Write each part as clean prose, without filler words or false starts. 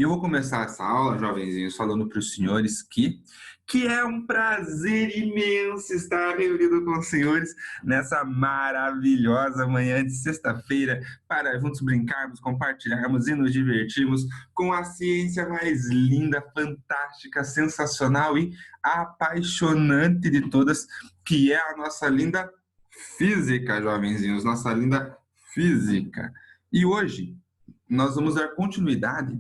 E eu vou começar essa aula, jovenzinhos, falando para os senhores que é um prazer imenso estar reunido com os senhores nessa maravilhosa manhã de sexta-feira para juntos brincarmos, compartilharmos e nos divertirmos com a ciência mais linda, fantástica, sensacional e apaixonante de todas, que é a nossa linda física, jovenzinhos, nossa linda física. E hoje nós vamos dar continuidade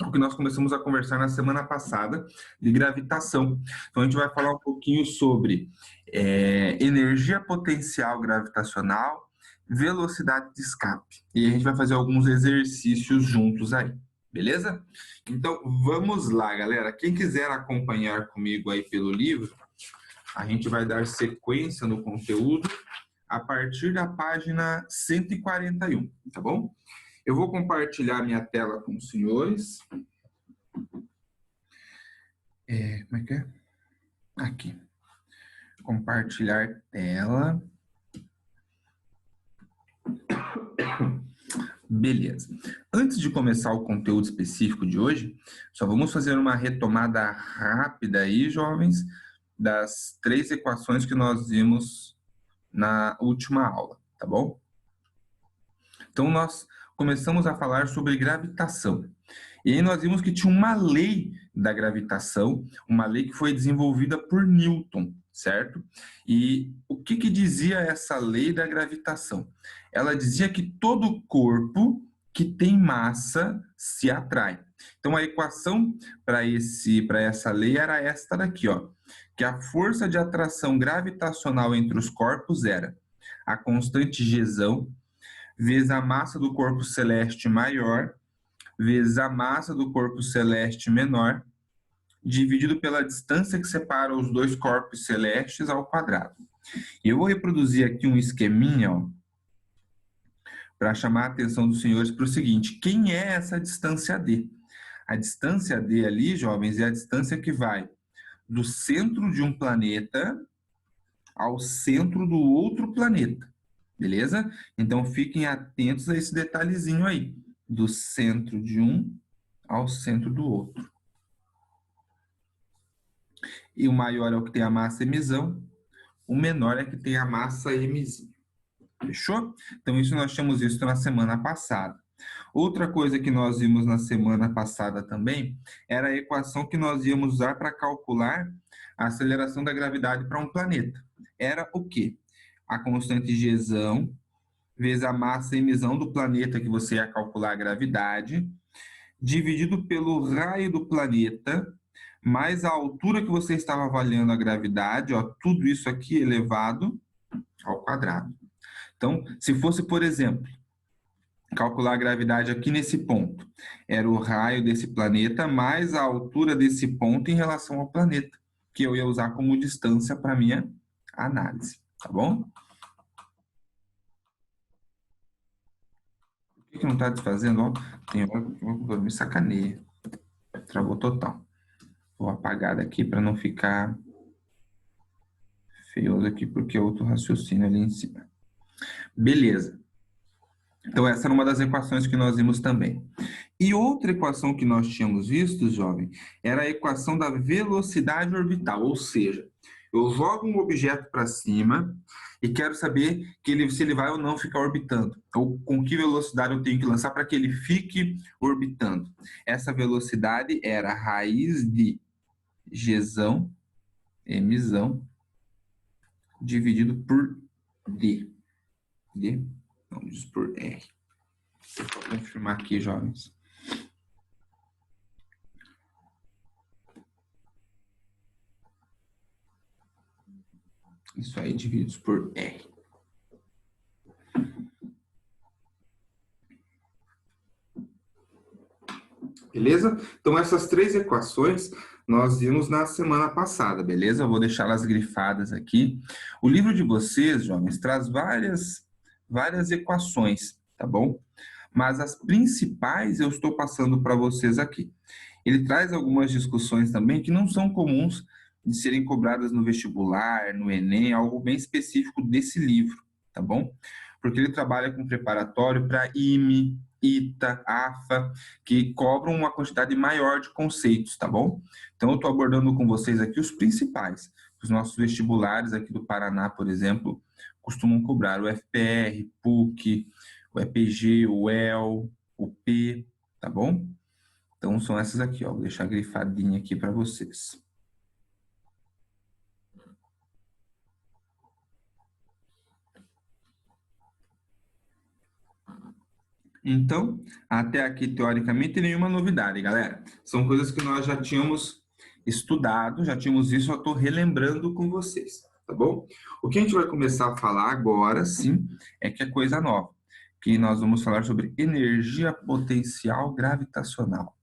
ao que nós começamos a conversar na semana passada de gravitação. Então a gente vai falar um pouquinho sobre energia potencial gravitacional, velocidade de escape. E a gente vai fazer alguns exercícios juntos aí, beleza? Então vamos lá, galera. Quem quiser acompanhar comigo aí pelo livro, a gente vai dar sequência no conteúdo a partir da página 141, tá bom? Eu vou compartilhar minha tela com os senhores. Como é que é? Aqui. Compartilhar tela. Beleza. Antes de começar o conteúdo específico de hoje, só vamos fazer uma retomada rápida aí, jovens, das 3 equações que nós vimos na última aula, tá bom? Então, nós começamos a falar sobre gravitação. E aí nós vimos que tinha uma lei da gravitação, uma lei que foi desenvolvida por Newton, certo? E o que dizia essa lei da gravitação? Ela dizia que todo corpo que tem massa se atrai. Então a equação para essa lei era esta daqui, ó, que a força de atração gravitacional entre os corpos era a constante Gzão vezes a massa do corpo celeste maior, vezes a massa do corpo celeste menor, dividido pela distância que separa os dois corpos celestes ao quadrado. Eu vou reproduzir aqui um esqueminha, ó, para chamar a atenção dos senhores para o seguinte: quem é essa distância D? A distância D ali, jovens, é a distância que vai do centro de um planeta ao centro do outro planeta. Beleza? Então, fiquem atentos a esse detalhezinho aí, do centro de um ao centro do outro. E o maior é o que tem a massa emisão, o menor é que tem a massa emisinha. Fechou? Então, isso nós tínhamos visto na semana passada. Outra coisa que nós vimos na semana passada também era a equação que nós íamos usar para calcular a aceleração da gravidade para um planeta. Era o quê? A constante Gzão vezes a massa e emisão do planeta, que você ia calcular a gravidade, dividido pelo raio do planeta, mais a altura que você estava avaliando a gravidade, ó, tudo isso aqui elevado ao quadrado. Então, se fosse, por exemplo, calcular a gravidade aqui nesse ponto, era o raio desse planeta mais a altura desse ponto em relação ao planeta, que eu ia usar como distância para minha análise, tá bom? Por que não está desfazendo? Ó, tem hora que me sacaneia. Travou total. Vou apagar daqui para não ficar feioso aqui, porque outro raciocínio ali em cima. Beleza. Então, essa era uma das equações que nós vimos também. E outra equação que nós tínhamos visto, jovem, era a equação da velocidade orbital, ou seja, eu jogo um objeto para cima e quero saber se ele vai ou não ficar orbitando, ou com que velocidade eu tenho que lançar para que ele fique orbitando. Essa velocidade era a raiz de Gzão, emisão, dividido por D. Vamos por R. Vou confirmar aqui, jovens. Isso aí, divididos por R. Beleza? Então, essas 3 equações nós vimos na semana passada, beleza? Eu vou deixá-las grifadas aqui. O livro de vocês, jovens, traz várias equações, tá bom? Mas as principais eu estou passando para vocês aqui. Ele traz algumas discussões também que não são comuns de serem cobradas no vestibular, no Enem, algo bem específico desse livro, tá bom? Porque ele trabalha com preparatório para IME, ITA, AFA, que cobram uma quantidade maior de conceitos, tá bom? Então, eu estou abordando com vocês aqui os principais. Os nossos vestibulares aqui do Paraná, por exemplo, costumam cobrar o FPR, PUC, o EPG, o EL, o P, tá bom? Então, são essas aqui, ó. Vou deixar grifadinha aqui para vocês. Então, até aqui, teoricamente, nenhuma novidade, galera. São coisas que nós já tínhamos estudado, já tínhamos visto, eu estou relembrando com vocês, tá bom? O que a gente vai começar a falar agora, sim, é que é coisa nova, que nós vamos falar sobre energia potencial gravitacional.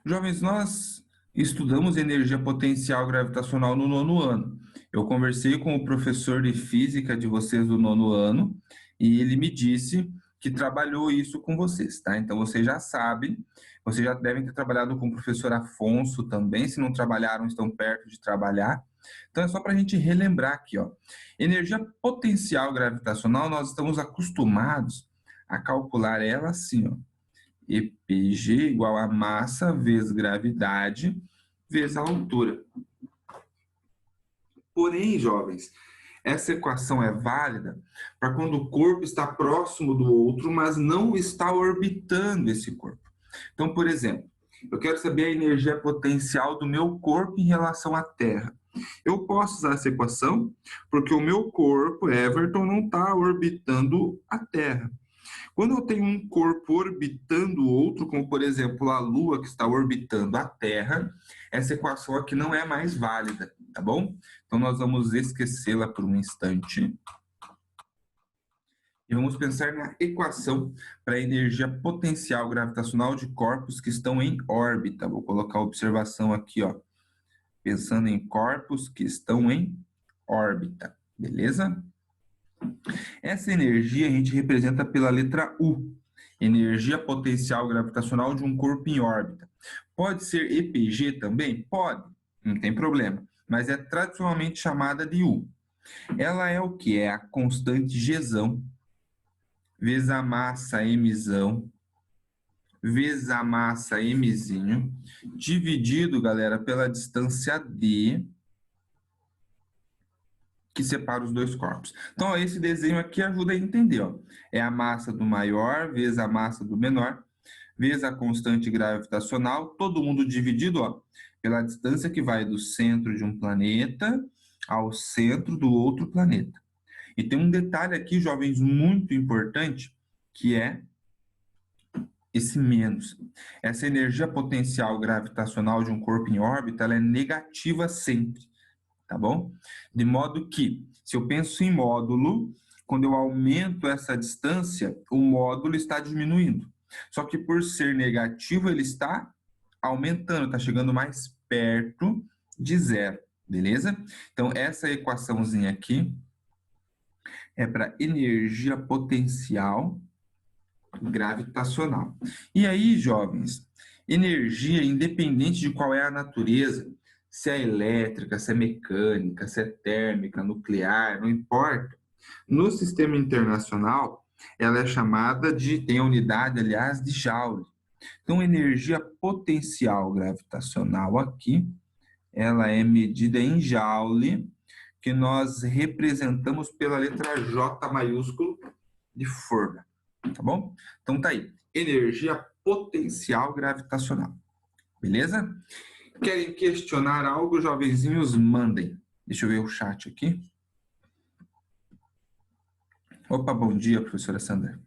Jovens, nós estudamos energia potencial gravitacional no nono ano. Eu conversei com o professor de física de vocês do nono ano e ele me disse que trabalhou isso com vocês, tá? Então vocês já sabem, vocês já devem ter trabalhado com o professor Afonso também, se não trabalharam, estão perto de trabalhar. Então é só para a gente relembrar aqui, ó. Energia potencial gravitacional, nós estamos acostumados a calcular ela assim, ó. EPG igual a massa vezes gravidade vezes a altura. Porém, jovens, essa equação é válida para quando o corpo está próximo do outro, mas não está orbitando esse corpo. Então, por exemplo, eu quero saber a energia potencial do meu corpo em relação à Terra. Eu posso usar essa equação porque o meu corpo, Everton, não está orbitando a Terra. Quando eu tenho um corpo orbitando o outro, como por exemplo a Lua que está orbitando a Terra, essa equação aqui não é mais válida, tá bom? Então nós vamos esquecê-la por um instante. E vamos pensar na equação para a energia potencial gravitacional de corpos que estão em órbita. Vou colocar a observação aqui, ó. Pensando em corpos que estão em órbita, beleza? Essa energia a gente representa pela letra U, energia potencial gravitacional de um corpo em órbita. Pode ser EPG também? Pode, não tem problema, mas é tradicionalmente chamada de U. Ela é o que? É a constante Gzão, vezes a massa Mzão, vezes a massa Mzinho, dividido, galera, pela distância D, que separa os dois corpos. Então, ó, esse desenho aqui ajuda a entender, ó. É a massa do maior vezes a massa do menor, vezes a constante gravitacional, todo mundo dividido, ó, pela distância que vai do centro de um planeta ao centro do outro planeta. E tem um detalhe aqui, jovens, muito importante, que é esse menos. Essa energia potencial gravitacional de um corpo em órbita, ela é negativa sempre, tá bom? De modo que, se eu penso em módulo, quando eu aumento essa distância, o módulo está diminuindo. Só que por ser negativo, ele está aumentando, está chegando mais perto de zero, beleza? Então, essa equaçãozinha aqui é para energia potencial gravitacional. E aí, jovens, energia, independente de qual é a natureza, se é elétrica, se é mecânica, se é térmica, nuclear, não importa. No sistema internacional, ela é chamada de, tem a unidade, aliás, de Joule. Então, energia potencial gravitacional aqui, ela é medida em Joule, que nós representamos pela letra J maiúsculo de forma, tá bom? Então tá aí, energia potencial gravitacional, beleza? Querem questionar algo, jovenzinhos? Mandem. Deixa eu ver o chat aqui. Opa, bom dia, professora Sandra.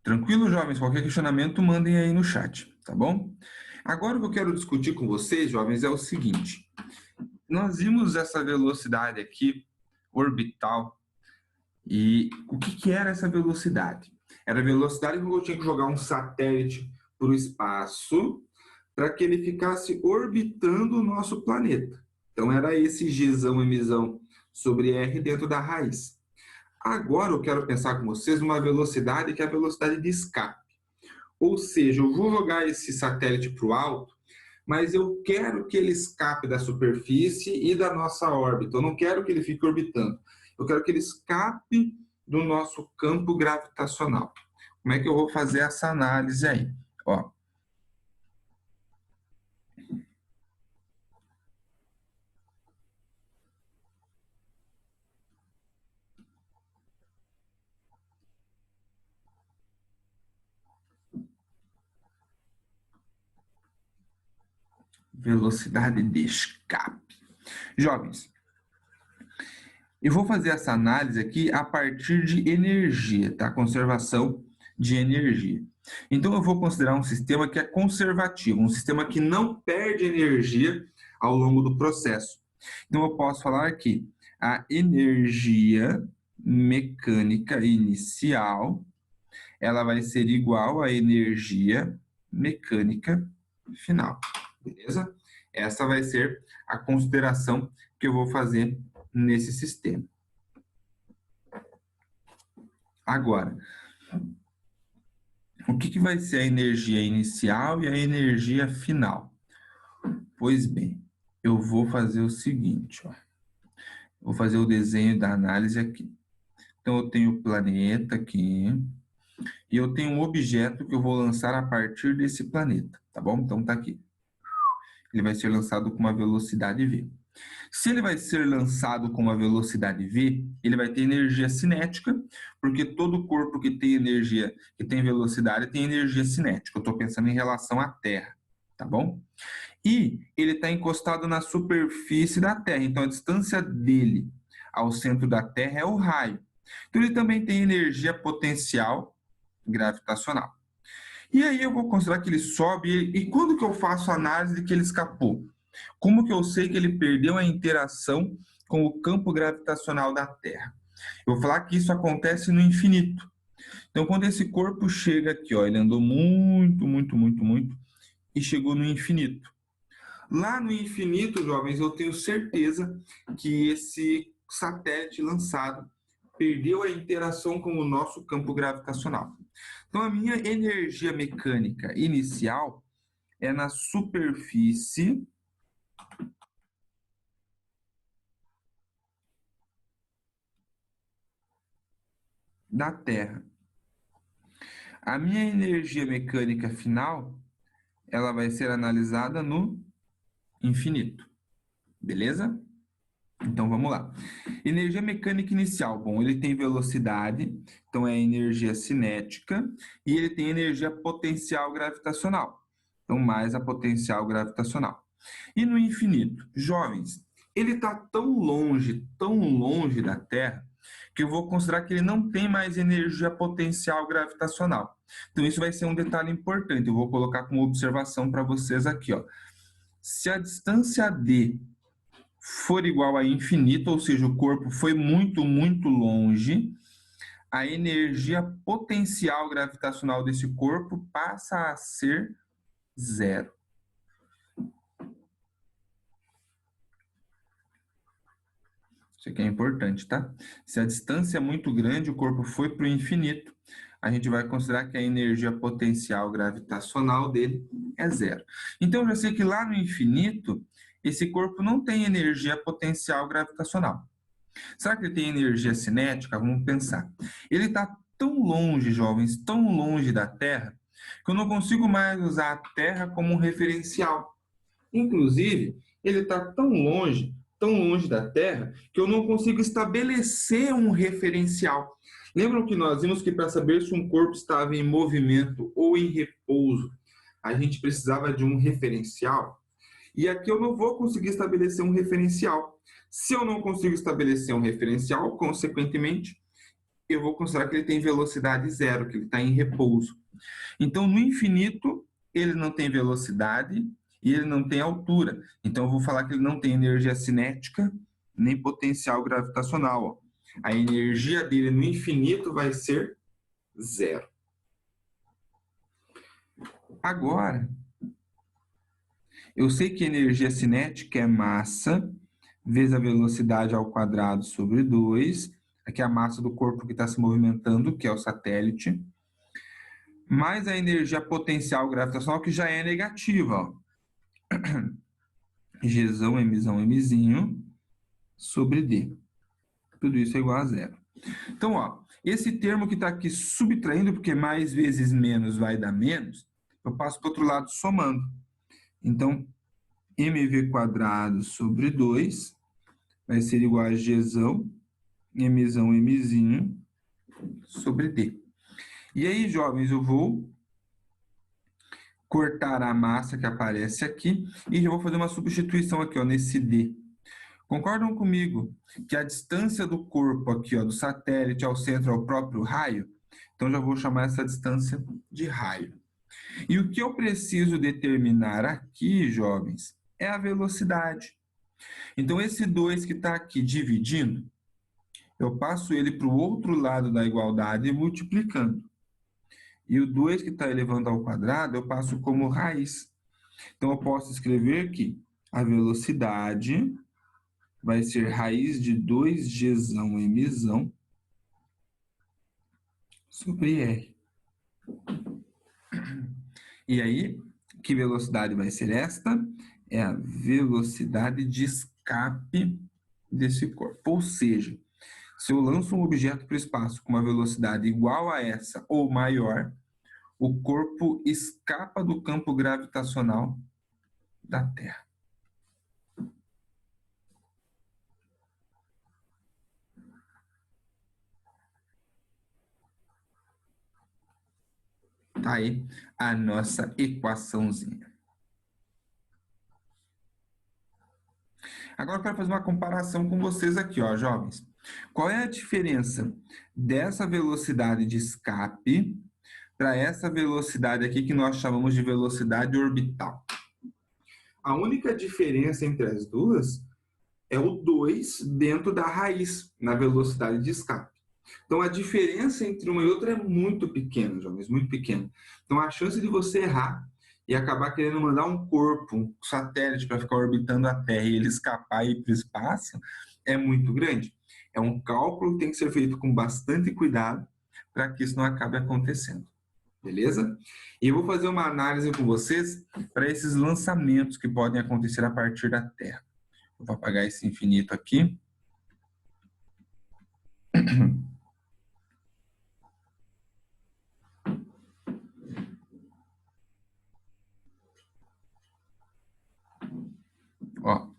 Tranquilo, jovens? Qualquer questionamento, mandem aí no chat, tá bom? Agora o que eu quero discutir com vocês, jovens, é o seguinte. Nós vimos essa velocidade aqui, orbital, e o que era essa velocidade? Era a velocidade que eu tinha que jogar um satélite para o espaço para que ele ficasse orbitando o nosso planeta. Então, era esse Gzão, Mzão sobre R dentro da raiz. Agora eu quero pensar com vocês numa velocidade que é a velocidade de escape. Ou seja, eu vou jogar esse satélite para o alto, mas eu quero que ele escape da superfície e da nossa órbita. Eu não quero que ele fique orbitando. Eu quero que ele escape do nosso campo gravitacional. Como é que eu vou fazer essa análise aí? Ó, velocidade de escape. Jovens, eu vou fazer essa análise aqui a partir de energia, tá? Conservação de energia. Então, eu vou considerar um sistema que é conservativo, um sistema que não perde energia ao longo do processo. Então, eu posso falar que a energia mecânica inicial, ela vai ser igual à energia mecânica final, beleza? Essa vai ser a consideração que eu vou fazer nesse sistema. Agora, o que vai ser a energia inicial e a energia final? Pois bem, eu vou fazer o seguinte, ó. Vou fazer o desenho da análise aqui. Então, eu tenho o planeta aqui e eu tenho um objeto que eu vou lançar a partir desse planeta, tá bom? Então, tá aqui. Ele vai ser lançado com uma velocidade v. Se ele vai ser lançado com uma velocidade v, ele vai ter energia cinética, porque todo corpo que tem energia, que tem velocidade, tem energia cinética. Eu estou pensando em relação à Terra, tá bom? E ele está encostado na superfície da Terra, então a distância dele ao centro da Terra é o raio. Então ele também tem energia potencial gravitacional. E aí eu vou considerar que ele sobe, e quando que eu faço a análise de que ele escapou? Como que eu sei que ele perdeu a interação com o campo gravitacional da Terra? Eu vou falar que isso acontece no infinito. Então, quando esse corpo chega aqui, ó, ele andou muito, muito, muito, muito, e chegou no infinito. Lá no infinito, jovens, eu tenho certeza que esse satélite lançado perdeu a interação com o nosso campo gravitacional. Então, a minha energia mecânica inicial é na superfície da Terra. A minha energia mecânica final, ela vai ser analisada no infinito. Beleza? Então vamos lá. Energia mecânica inicial, bom, ele tem velocidade, então é energia cinética, e ele tem energia potencial gravitacional, então mais a potencial gravitacional. E no infinito, jovens, ele está tão longe da Terra, que eu vou considerar que ele não tem mais energia potencial gravitacional. Então isso vai ser um detalhe importante, eu vou colocar como observação para vocês aqui, ó. Se a distância d for igual a infinito, ou seja, o corpo foi muito, muito longe, a energia potencial gravitacional desse corpo passa a ser zero. Isso aqui é importante, tá? Se a distância é muito grande, o corpo foi para o infinito, a gente vai considerar que a energia potencial gravitacional dele é zero. Então, eu já sei que lá no infinito, esse corpo não tem energia potencial gravitacional. Será que ele tem energia cinética? Vamos pensar. Ele está tão longe, jovens, tão longe da Terra, que eu não consigo mais usar a Terra como um referencial. Inclusive, ele está tão longe da Terra, que eu não consigo estabelecer um referencial. Lembram que nós vimos que para saber se um corpo estava em movimento ou em repouso, a gente precisava de um referencial? E aqui eu não vou conseguir estabelecer um referencial. Se eu não consigo estabelecer um referencial, consequentemente, eu vou considerar que ele tem velocidade zero, que ele está em repouso. Então, no infinito, ele não tem velocidade e ele não tem altura. Então, eu vou falar que ele não tem energia cinética nem potencial gravitacional. Ó. A energia dele no infinito vai ser zero. Agora, eu sei que energia cinética é massa vezes a velocidade ao quadrado sobre 2, aqui é a massa do corpo que está se movimentando, que é o satélite, mais a energia potencial gravitacional, que já é negativa, ó. Gzão, Mzinho, sobre D. Tudo isso é igual a zero. Então, ó, esse termo que está aqui subtraindo, porque mais vezes menos vai dar menos, eu passo para o outro lado somando. Então, mv² sobre 2 vai ser igual a Gzão, Mzinho, sobre D. E aí, jovens, eu vou cortar a massa que aparece aqui e já vou fazer uma substituição aqui, ó, nesse D. Concordam comigo que a distância do corpo aqui, ó, do satélite ao centro é o próprio raio? Então, já vou chamar essa distância de raio. E o que eu preciso determinar aqui, jovens, é a velocidade. Então, esse 2 que está aqui dividindo, eu passo ele para o outro lado da igualdade multiplicando. E o 2 que está elevando ao quadrado, eu passo como raiz. Então, eu posso escrever que a velocidade vai ser raiz de 2Gzão Mzão sobre R. E aí, que velocidade vai ser esta? É a velocidade de escape desse corpo. Ou seja, se eu lanço um objeto para o espaço com uma velocidade igual a essa ou maior, o corpo escapa do campo gravitacional da Terra. Tá aí a nossa equaçãozinha. Agora eu quero fazer uma comparação com vocês aqui, ó, jovens. Qual é a diferença dessa velocidade de escape para essa velocidade aqui que nós chamamos de velocidade orbital? A única diferença entre as duas é o 2 dentro da raiz, na velocidade de escape. Então, a diferença entre uma e outra é muito pequena, jovens, muito pequena. Então, a chance de você errar e acabar querendo mandar um corpo, um satélite, para ficar orbitando a Terra e ele escapar e ir para o espaço é muito grande. É um cálculo que tem que ser feito com bastante cuidado para que isso não acabe acontecendo. Beleza? E eu vou fazer uma análise com vocês para esses lançamentos que podem acontecer a partir da Terra. Eu vou apagar esse infinito aqui. Ó.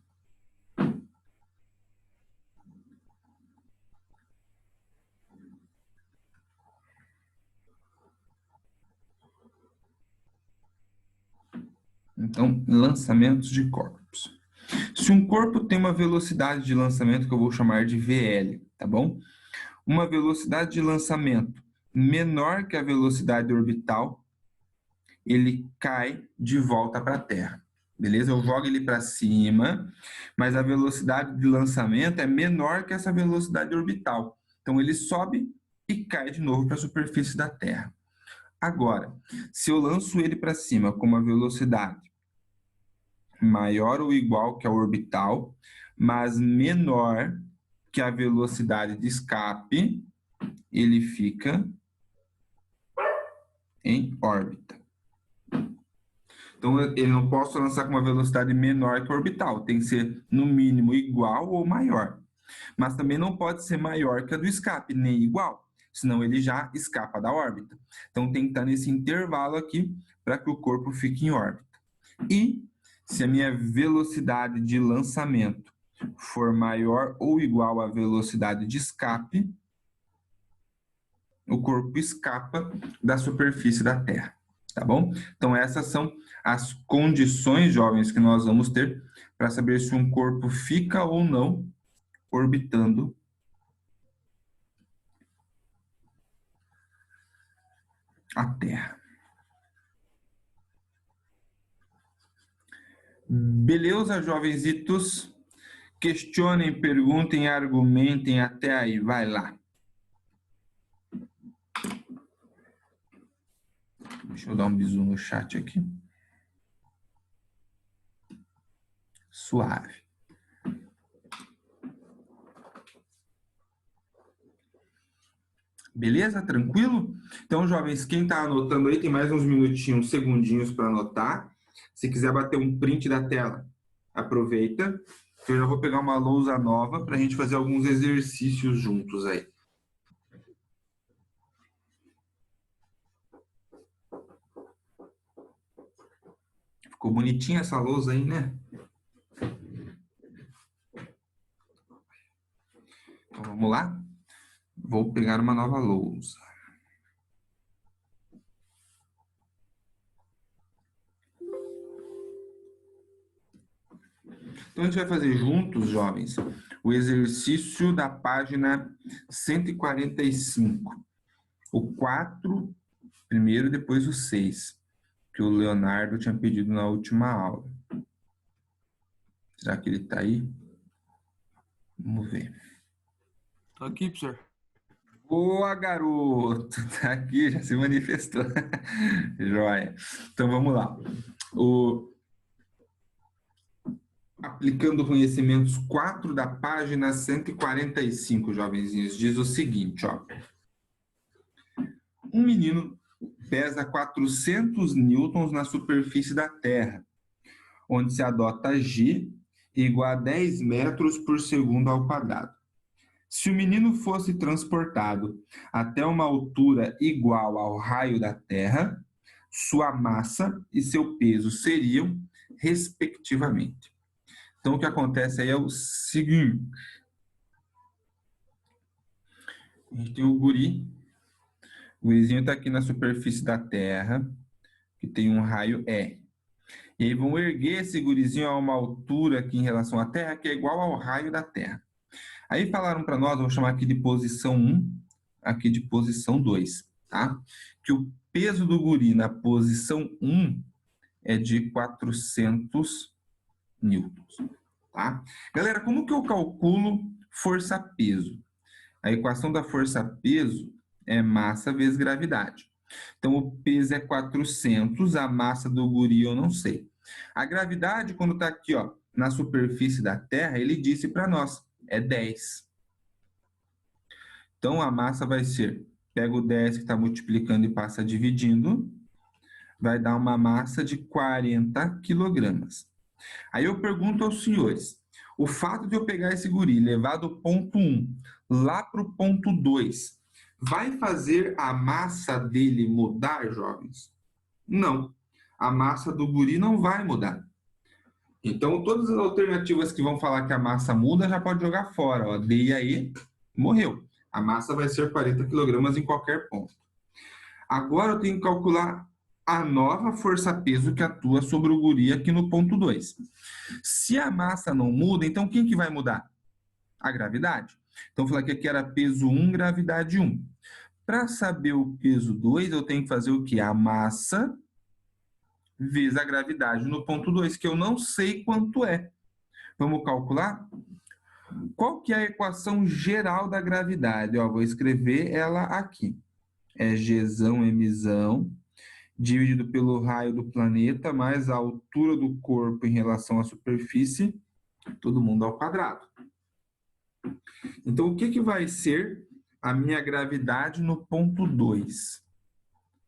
Então, lançamentos de corpos. Se um corpo tem uma velocidade de lançamento que eu vou chamar de VL, tá bom? Uma velocidade de lançamento menor que a velocidade orbital, ele cai de volta para a Terra. Beleza? Eu jogo ele para cima, mas a velocidade de lançamento é menor que essa velocidade orbital. Então ele sobe e cai de novo para a superfície da Terra. Agora, se eu lanço ele para cima com uma velocidade maior ou igual que a orbital, mas menor que a velocidade de escape, ele fica em órbita. Então, ele não posso lançar com uma velocidade menor que a orbital, tem que ser no mínimo igual ou maior. Mas também não pode ser maior que a do escape, nem igual, senão ele já escapa da órbita. Então, tem que estar nesse intervalo aqui para que o corpo fique em órbita. E se a minha velocidade de lançamento for maior ou igual à velocidade de escape, o corpo escapa da superfície da Terra, tá bom? Então essas são as condições, jovens, que nós vamos ter para saber se um corpo fica ou não orbitando a Terra. Beleza, jovenzitos? Questionem, perguntem, argumentem até aí. Vai lá. Deixa eu dar um bisu no chat aqui. Suave. Beleza? Tranquilo? Então, jovens, quem está anotando aí, tem mais uns minutinhos, segundinhos para anotar. Se quiser bater um print da tela, aproveita. Eu já vou pegar uma lousa nova para a gente fazer alguns exercícios juntos aí. Ficou bonitinha essa lousa aí, né? Então, vamos lá? Vou pegar uma nova lousa. Então, a gente vai fazer juntos, jovens, o exercício da página 145. O 4 primeiro, depois o 6, que o Leonardo tinha pedido na última aula. Será que ele está aí? Vamos ver. Tô aqui, professor. Boa, garoto! Tá aqui, já se manifestou. Joia. Então, vamos lá. Aplicando conhecimentos 4 da página 145, jovenzinhos, diz o seguinte, ó. Um menino pesa 400 newtons na superfície da Terra, onde se adota G igual a 10 metros por segundo ao quadrado. Se o menino fosse transportado até uma altura igual ao raio da Terra, sua massa e seu peso seriam, respectivamente. Então, o que acontece aí é o seguinte. A gente tem o guri. O gurizinho está aqui na superfície da Terra, que tem um raio E. E aí vão erguer esse gurizinho a uma altura aqui em relação à Terra, que é igual ao raio da Terra. Aí falaram para nós, eu vou chamar aqui de posição 1, aqui de posição 2, tá? Que o peso do guri na posição 1 é de 400 newtons, tá? Galera, como que eu calculo força-peso? A equação da força-peso é massa vezes gravidade. Então, o peso é 400, a massa do guri eu não sei. A gravidade, quando está aqui, ó, na superfície da Terra, ele disse para nós, é 10. Então, a massa vai ser, pega o 10 que está multiplicando e passa dividindo, vai dar uma massa de 40 quilogramas. Aí eu pergunto aos senhores, o fato de eu pegar esse guri, levar do ponto 1 lá para o ponto 2, vai fazer a massa dele mudar, jovens? Não. A massa do guri não vai mudar. Então, todas as alternativas que vão falar que a massa muda, já pode jogar fora. Ó. D e a E, morreu. A massa vai ser 40 quilogramas em qualquer ponto. Agora eu tenho que calcular a nova força-peso que atua sobre o guri aqui no ponto 2. Se a massa não muda, então quem que vai mudar? A gravidade. Então, vou falar que aqui era peso 1, gravidade 1. Para saber o peso 2, eu tenho que fazer o quê? A massa vezes a gravidade no ponto 2, que eu não sei quanto é. Vamos calcular? Qual que é a equação geral da gravidade? Ó, vou escrever ela aqui. É Gzão, Mzão, dividido pelo raio do planeta, mais a altura do corpo em relação à superfície, todo mundo ao quadrado. Então, o que, que vai ser a minha gravidade no ponto 2?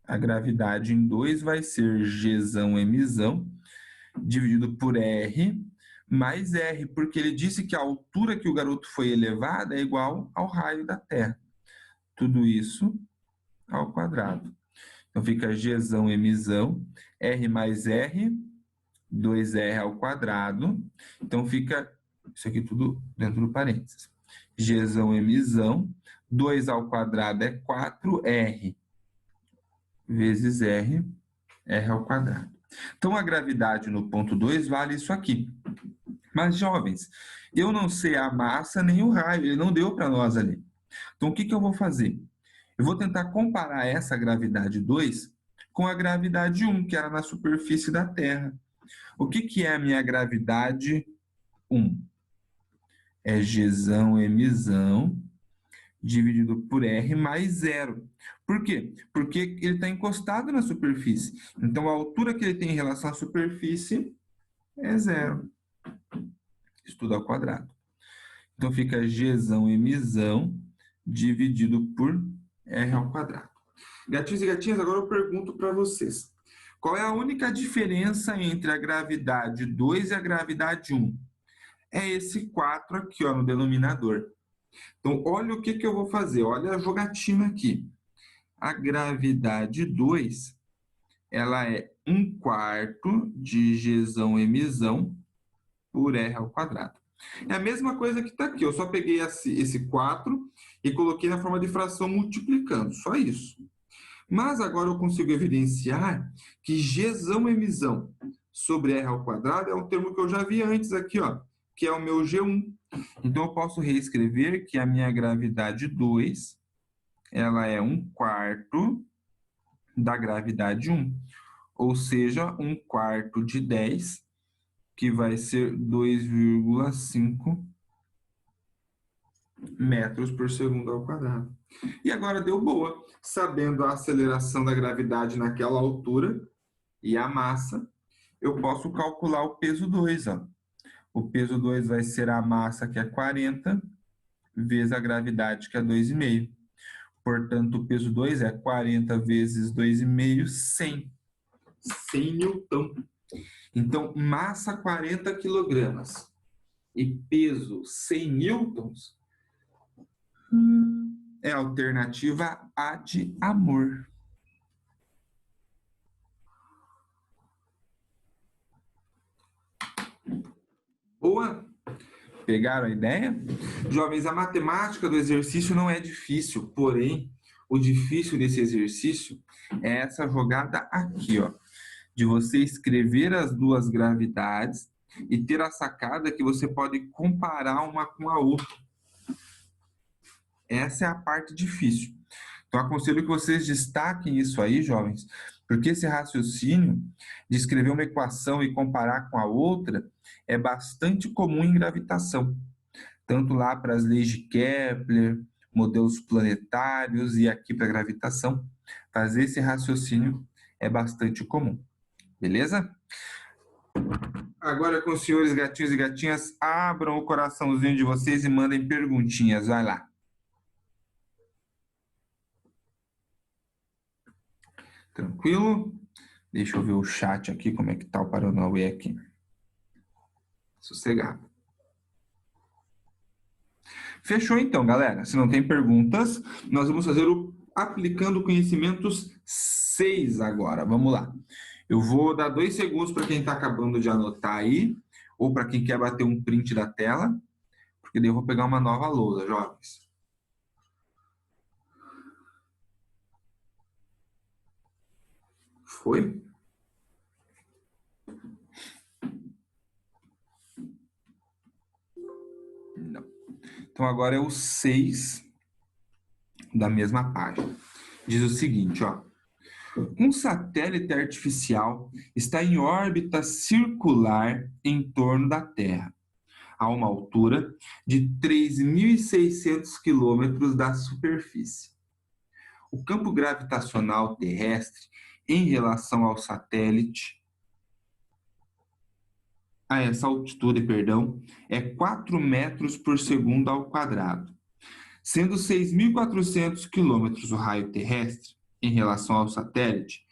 A gravidade em 2 vai ser Gzão, Mzão, dividido por R, mais R, porque ele disse que a altura que o garoto foi elevado é igual ao raio da Terra. Tudo isso ao quadrado. Então, fica Gzão, Mzão, R mais R, 2R ao quadrado. Então, fica isso aqui tudo dentro do parênteses. Gzão, Mzão, 2 ao quadrado é 4R vezes R, R ao quadrado. Então, a gravidade no ponto 2 vale isso aqui. Mas, jovens, eu não sei a massa nem o raio, ele não deu para nós ali. Então, o que, que eu vou fazer? Eu vou tentar comparar essa gravidade 2 com a gravidade 1, que era na superfície da Terra. O que, que é a minha gravidade 1? É Gzão, Mzão, dividido por R mais zero. Por quê? Porque ele está encostado na superfície. Então, a altura que ele tem em relação à superfície é zero. Isso tudo ao quadrado. Então, fica Gzão, Mzão, dividido por R ao quadrado. Gatinhos e gatinhas, agora eu pergunto para vocês. Qual é a única diferença entre a gravidade 2 e a gravidade 1? É esse 4 aqui, ó, no denominador. Então, olha o que eu vou fazer. Olha a jogatina aqui. A gravidade 2, ela é 1/4 de Gzão Mzão por R ao quadrado. É a mesma coisa que está aqui. Eu só peguei esse 4 e coloquei na forma de fração multiplicando. Só isso. Mas agora eu consigo evidenciar que Gzão Mzão sobre R ao quadrado é um termo que eu já vi antes aqui, ó, que é o meu G1. Então eu posso reescrever que a minha gravidade 2, ela é 1/4 da gravidade 1, ou seja, 1/4 de 10, que vai ser 2,5 metros por segundo ao quadrado. E agora deu boa, sabendo a aceleração da gravidade naquela altura e a massa, eu posso calcular o peso 2. Ó. O peso 2 vai ser a massa, que é 40, vezes a gravidade, que é 2,5. Portanto, o peso 2 é 40 vezes 2,5, 100. 100 newton. Então, massa 40 quilogramas e peso 100 newtons é a alternativa A de amor. Boa? Pegaram a ideia? Jovens, a matemática do exercício não é difícil, porém, o difícil desse exercício é essa jogada aqui, ó, de você escrever as duas gravidades e ter a sacada que você pode comparar uma com a outra. Essa é a parte difícil. Então, aconselho que vocês destaquem isso aí, jovens, porque esse raciocínio de escrever uma equação e comparar com a outra é bastante comum em gravitação, tanto lá para as leis de Kepler, modelos planetários e aqui para a gravitação. Fazer esse raciocínio é bastante comum. Beleza? Agora, com os senhores gatinhos e gatinhas, abram o coraçãozinho de vocês e mandem perguntinhas. Vai lá. Tranquilo? Deixa eu ver o chat aqui, como é que tá o Paranauê aqui. Sossegado. Fechou então, galera. Se não tem perguntas, nós vamos fazer o Aplicando Conhecimentos 6 agora. Vamos lá. Eu vou dar 2 segundos para quem está acabando de anotar aí, ou para quem quer bater um print da tela, porque daí eu vou pegar uma nova lousa, jovens. Foi? Não. Então agora é o 6 da mesma página. Diz o seguinte, ó. Um satélite artificial está em órbita circular em torno da Terra, a uma altura de 3.600 quilômetros da superfície. O campo gravitacional terrestre em relação ao satélite, a essa altitude, é 4 metros por segundo ao quadrado, sendo 6.400 quilômetros o raio terrestre em relação ao satélite.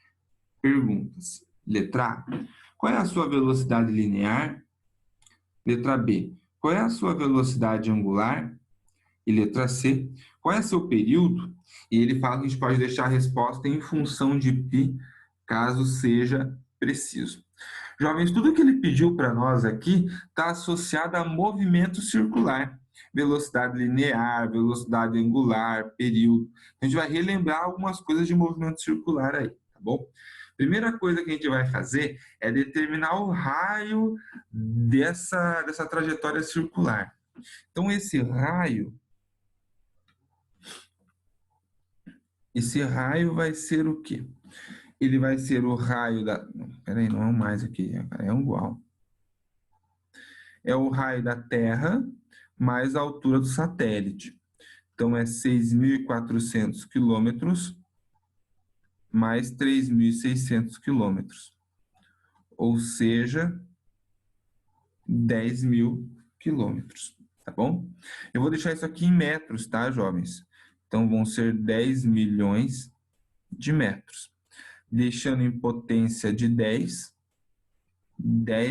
Pergunta-se, letra A, qual é a sua velocidade linear? Letra B, qual é a sua velocidade angular? E letra C, qual é seu período? E ele fala que a gente pode deixar a resposta em função de π, caso seja preciso. Jovens, tudo que ele pediu para nós aqui está associado a movimento circular. Velocidade linear, velocidade angular, período. A gente vai relembrar algumas coisas de movimento circular aí, tá bom? Primeira coisa que a gente vai fazer é determinar o raio dessa trajetória circular. Então, esse raio vai ser o quê? Ele vai ser o raio da... Peraí, não é mais aqui, é igual. É o raio da Terra mais a altura do satélite. Então, é 6.400 quilômetros mais 3.600 quilômetros. Ou seja, 10.000 quilômetros, tá bom? Eu vou deixar isso aqui em metros, tá, jovens? Então, vão ser 10 milhões de metros. Deixando em potência de 10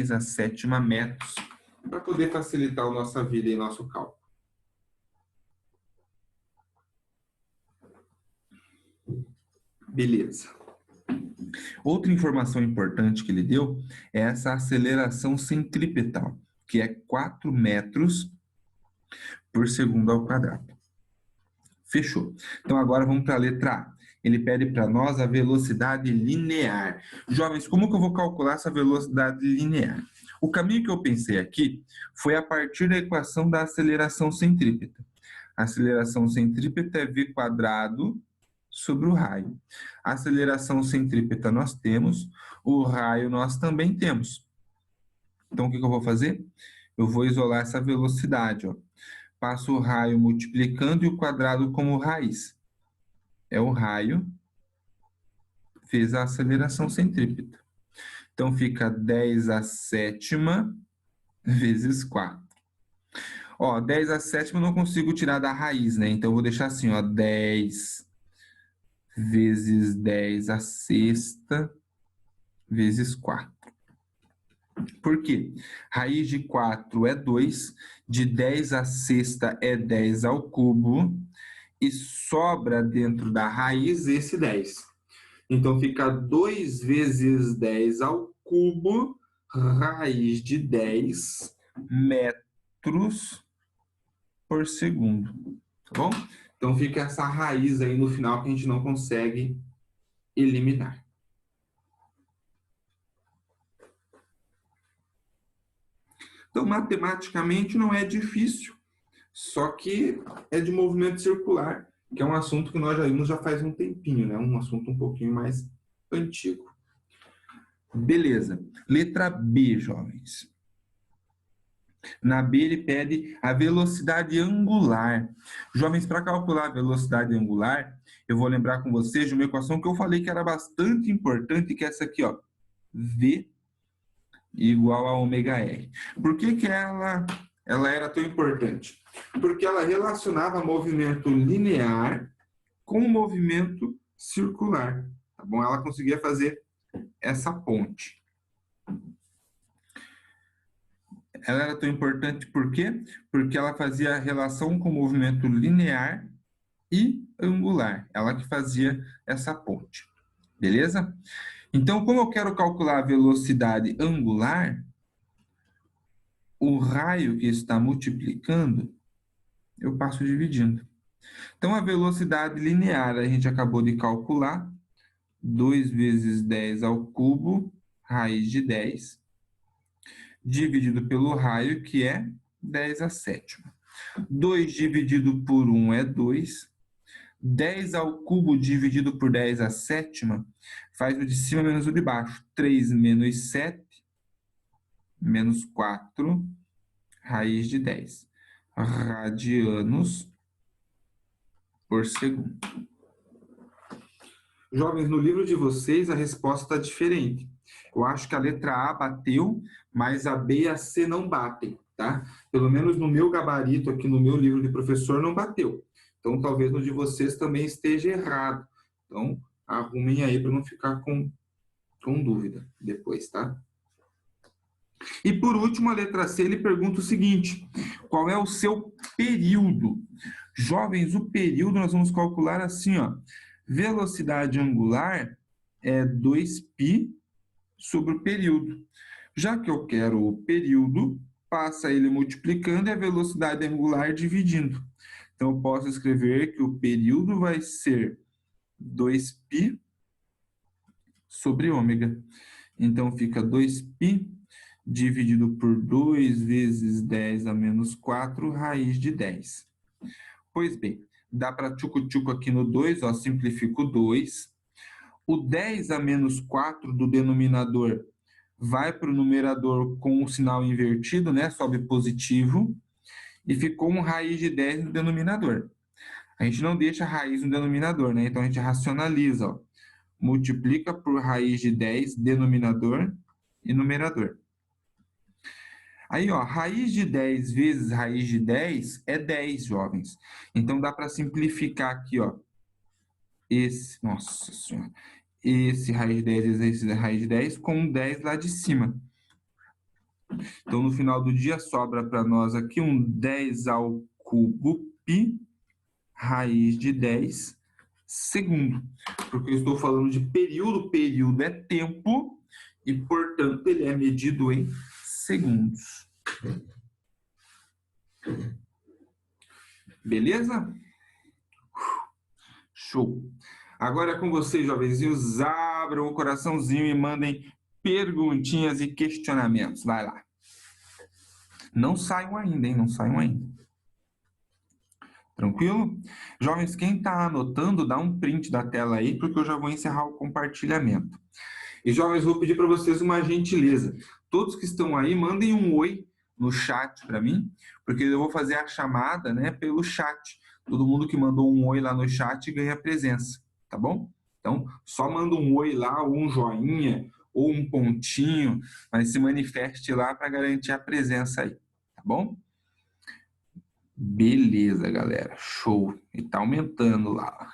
a sétima metros, para poder facilitar a nossa vida e nosso cálculo. Beleza. Outra informação importante que ele deu é essa aceleração centripetal, que é 4 metros por segundo ao quadrado. Fechou. Então, agora vamos para a letra A. Ele pede para nós a velocidade linear. Jovens, como que eu vou calcular essa velocidade linear? O caminho que eu pensei aqui foi a partir da equação da aceleração centrípeta. A aceleração centrípeta é v quadrado sobre o raio. A aceleração centrípeta nós temos, o raio nós também temos. Então, o que eu vou fazer? Eu vou isolar essa velocidade, ó. Passo o raio multiplicando e o quadrado como raiz. É o raio, fez a aceleração centrípeta. Então, fica 10 a sétima vezes 4. Ó, 10 a sétima eu não consigo tirar da raiz, né? Então, eu vou deixar assim, ó, 10 vezes 10 a sexta vezes 4. Por quê? Raiz de 4 é 2, de 10 a sexta é 10 ao cubo, e sobra dentro da raiz esse 10. Então, fica 2 vezes 10 ao cubo, raiz de 10 metros por segundo. Tá bom? Então, fica essa raiz aí no final que a gente não consegue eliminar. Então, matematicamente não é difícil, só que é de movimento circular, que é um assunto que nós já vimos já faz um tempinho, né? Um assunto um pouquinho mais antigo. Beleza. Letra B, jovens. Na B ele pede a velocidade angular. Jovens, para calcular a velocidade angular, eu vou lembrar com vocês de uma equação que eu falei que era bastante importante, que é essa aqui, ó. V igual a ômega R. Por que ela era tão importante? Porque ela relacionava movimento linear com movimento circular. Tá bom? Ela conseguia fazer essa ponte. Ela era tão importante por quê? Porque ela fazia a relação com o movimento linear e angular. Ela que fazia essa ponte. Beleza? Então, como eu quero calcular a velocidade angular, o raio que está multiplicando, eu passo dividindo. Então, a velocidade linear a gente acabou de calcular, 2 vezes 10 ao cubo, raiz de 10, dividido pelo raio, que é 10 a sétima. 2 dividido por 1 é 2. 10 ao cubo dividido por 10 a sétima faz o de cima menos o de baixo. 3 menos 7, menos 4, raiz de 10. Radianos por segundo. Jovens, no livro de vocês a resposta está diferente. Eu acho que a letra A bateu, mas a B e a C não batem, tá? Pelo menos no meu gabarito aqui no meu livro de professor não bateu. Então, talvez no de vocês também esteja errado. Então, arrumem aí para não ficar com dúvida depois, tá? E por último, a letra C, ele pergunta o seguinte: qual é o seu período? Jovens, o período nós vamos calcular assim, ó. Velocidade angular é 2π sobre o período. Já que eu quero o período, passa ele multiplicando e a velocidade angular dividindo. Então, eu posso escrever que o período vai ser 2π sobre ômega. Então, fica 2π dividido por 2 vezes 10 a menos 4, raiz de 10. Pois bem, dá para tchucu-tchucu aqui no 2, ó, simplifico 2. O 10 a menos 4 do denominador vai para o numerador com o sinal invertido, né? Sobe positivo. E ficou um raiz de 10 no denominador. A gente não deixa a raiz no denominador, né? Então, a gente racionaliza, ó. Multiplica por raiz de 10, denominador e numerador. Aí, ó, raiz de 10 vezes raiz de 10 é 10, jovens. Então, dá para simplificar aqui, ó. Nossa senhora. Esse raiz de 10 vezes esse raiz de 10 com 10 lá de cima. Então, no final do dia, sobra para nós aqui um 10 ao cubo π raiz de 10 segundo. Porque eu estou falando de período é tempo, e, portanto, ele é medido em segundos. Beleza? Show. Agora é com vocês, jovenzinhos. Abram o coraçãozinho e mandem perguntinhas e questionamentos. Vai lá. Não saiam ainda, hein? Não saiam ainda. Tranquilo? Jovens, quem está anotando, dá um print da tela aí, porque eu já vou encerrar o compartilhamento. E, jovens, vou pedir para vocês uma gentileza. Todos que estão aí, mandem um oi no chat para mim, porque eu vou fazer a chamada, né, pelo chat. Todo mundo que mandou um oi lá no chat ganha presença, tá bom? Então, só manda um oi lá, ou um joinha, ou um pontinho, mas se manifeste lá para garantir a presença aí, tá bom? Beleza, galera. Show. E tá aumentando lá.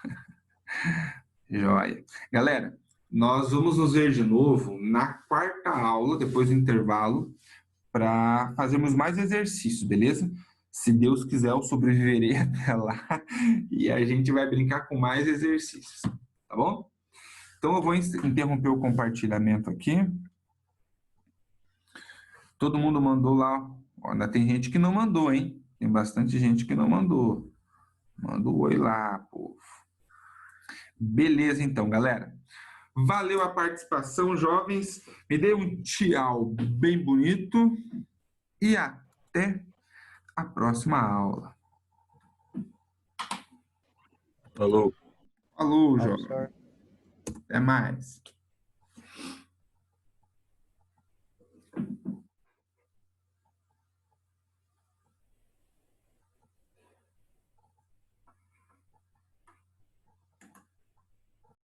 Joia. Galera, nós vamos nos ver de novo na quarta aula, depois do intervalo, para fazermos mais exercícios, beleza? Se Deus quiser, eu sobreviverei até lá e a gente vai brincar com mais exercícios, tá bom? Então eu vou interromper o compartilhamento aqui. Todo mundo mandou lá. Ainda tem gente que não mandou, hein? Tem bastante gente que não mandou. Manda um oi lá, povo. Beleza, então, galera. Valeu a participação, jovens. Me dê um tchau bem bonito e até a próxima aula. Falou. Falou, jovem. Até mais.